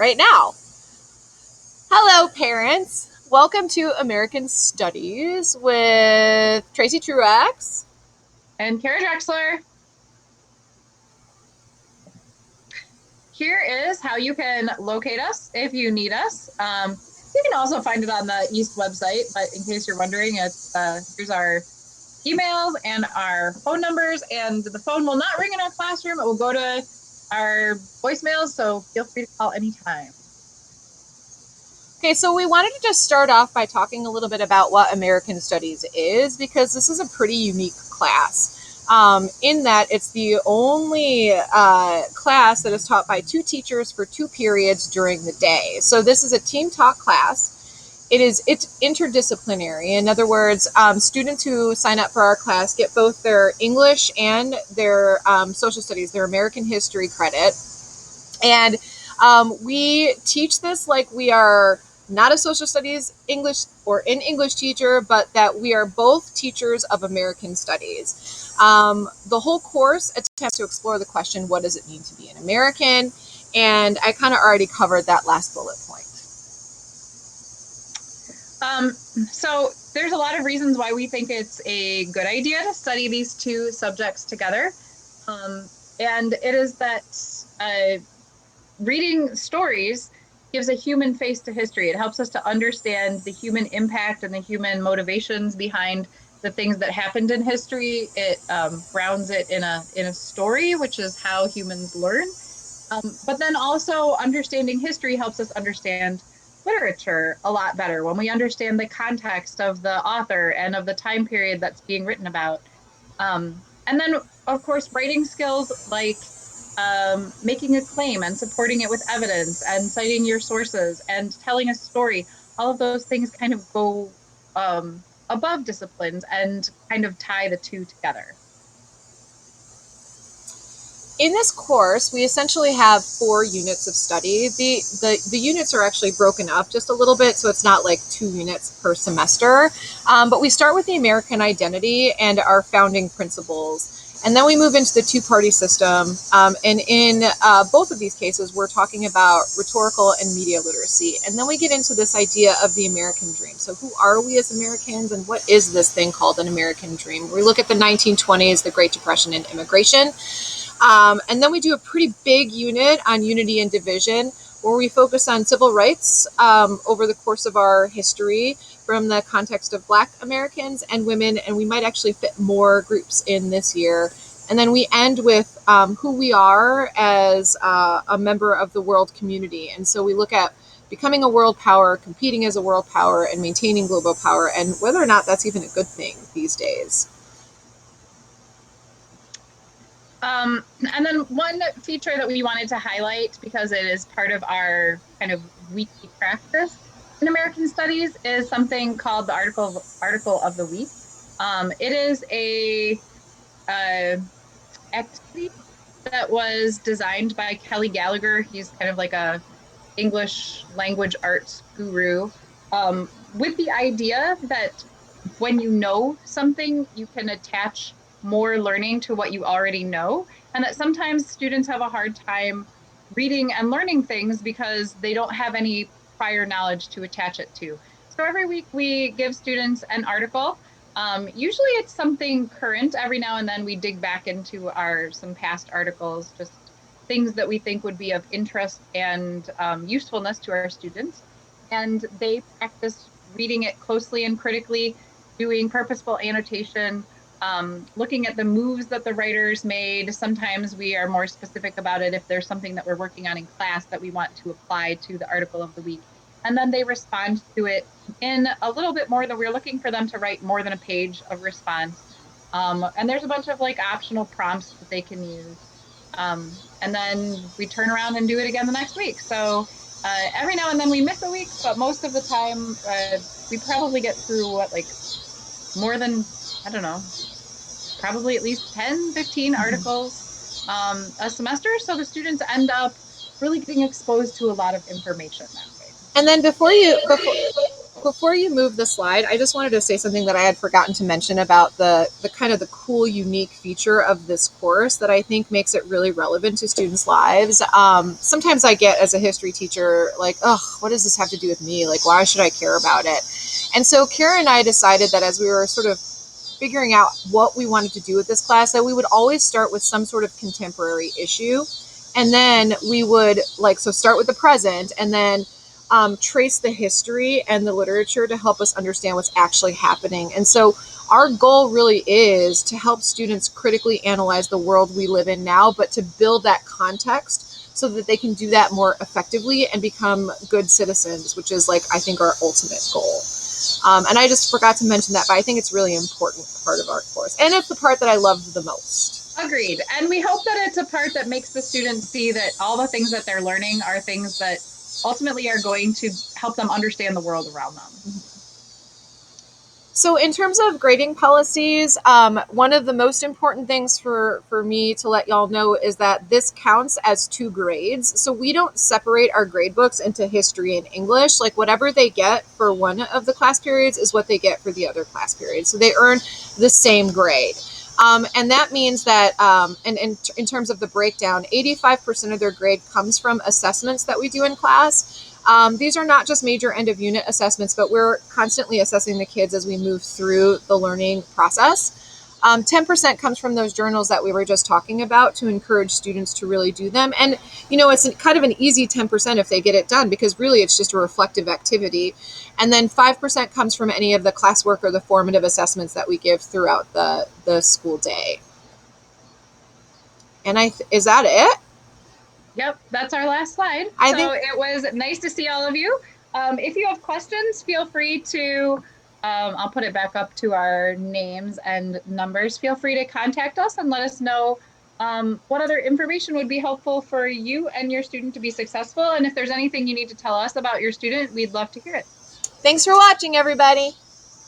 right now. Hello, parents. Welcome to American Studies with Tracy Truax. And Kara Drexler, here is how you can locate us if you need us. You can also find it on the East website, but in case you're wondering, here's our emails and our phone numbers. And the phone will not ring in our classroom; it will go to our voicemails. So feel free to call anytime. Okay, so we wanted to just start off by talking a little bit about what American Studies is, because this is a pretty unique class. In that it's the only class that is taught by two teachers for two periods during the day. So this is a team taught class. It's interdisciplinary. In other words, students who sign up for our class get both their English and their social studies, their American history credit. And we teach this like we are not a social studies English or an English teacher, but that we are both teachers of American studies. The whole course attempts to explore the question, what does it mean to be an American? And I kind of already covered that last bullet point. Um, so there's a lot of reasons why we think it's a good idea to study these two subjects together. And it is that reading stories gives a human face to history. It helps us to understand the human impact and the human motivations behind the things that happened in history. It grounds it in a story, which is how humans learn. But then also understanding history helps us understand literature a lot better when we understand the context of the author and of the time period that's being written about. And then, of course, writing skills like making a claim and supporting it with evidence and citing your sources and telling a story, all of those things kind of go above disciplines and kind of tie the two together. In this course, we essentially have 4 units of study. The units are actually broken up just a little bit, so it's not like 2 units per semester. But we start with the American identity and our founding principles. And then we move into the two-party system. And in both of these cases, we're talking about rhetorical and media literacy. And then we get into this idea of the American dream. So who are we as Americans, and what is this thing called an American dream? We look at the 1920s, the Great Depression, and immigration. And then we do a pretty big unit on unity and division, where we focus on civil rights over the course of our history from the context of Black Americans and women, and we might actually fit more groups in this year. And then we end with who we are as a member of the world community. And so we look at becoming a world power, competing as a world power, and maintaining global power, and whether or not that's even a good thing these days. And then one feature that we wanted to highlight, because it is part of our kind of weekly practice in American Studies, is something called the article of the week. It is a activity that was designed by Kelly Gallagher. He's kind of like a English language arts guru, with the idea that when you know something, you can attach more learning to what you already know. And that sometimes students have a hard time reading and learning things because they don't have any prior knowledge to attach it to. So every week we give students an article. Usually it's something current. Every now and then we dig back into our some past articles, just things that we think would be of interest and usefulness to our students. And they practice reading it closely and critically, doing purposeful annotation, looking at the moves that the writers made. Sometimes we are more specific about it if there's something that we're working on in class that we want to apply to the article of the week. And then they respond to it in a little bit more than we're looking for them to write more than a page of response. And there's a bunch of like optional prompts that they can use. And then we turn around and do it again the next week. So every now and then we miss a week, but most of the time we probably get through what, like more than, I don't know, probably at least 10, 15 articles a semester. So the students end up really getting exposed to a lot of information that way. And then Before you move the slide, I just wanted to say something that I had forgotten to mention about the kind of the cool, unique feature of this course that I think makes it really relevant to students' lives. Sometimes I get as a history teacher like, oh, what does this have to do with me? Like, why should I care about it? And so Kara and I decided that as we were sort of figuring out what we wanted to do with this class, that we would always start with some sort of contemporary issue, and then we would start with the present, and then trace the history and the literature to help us understand what's actually happening. And so our goal really is to help students critically analyze the world we live in now, but to build that context so that they can do that more effectively and become good citizens, which is I think our ultimate goal. And I just forgot to mention that, but I think it's really important part of our course. And it's the part that I love the most. Agreed. And we hope that it's a part that makes the students see that all the things that they're learning are things that ultimately are going to help them understand the world around them. So, in terms of grading policies, one of the most important things for me to let y'all know is that this counts as 2 grades. So, we don't separate our grade books into history and English. Like, whatever they get for one of the class periods is what they get for the other class periods. So, they earn the same grade. And that means that, and in terms of the breakdown, 85% of their grade comes from assessments that we do in class. These are not just major end of unit assessments, but we're constantly assessing the kids as we move through the learning process. 10% comes from those journals that we were just talking about to encourage students to really do them. And, it's kind of an easy 10% if they get it done, because really it's just a reflective activity. And then 5% comes from any of the classwork or the formative assessments that we give throughout the school day. And is that it? Yep, that's our last slide. I So think it was nice to see all of you. If you have questions, feel free to, I'll put it back up to our names and numbers. Feel free to contact us and let us know what other information would be helpful for you and your student to be successful. And if there's anything you need to tell us about your student, we'd love to hear it. Thanks for watching, everybody.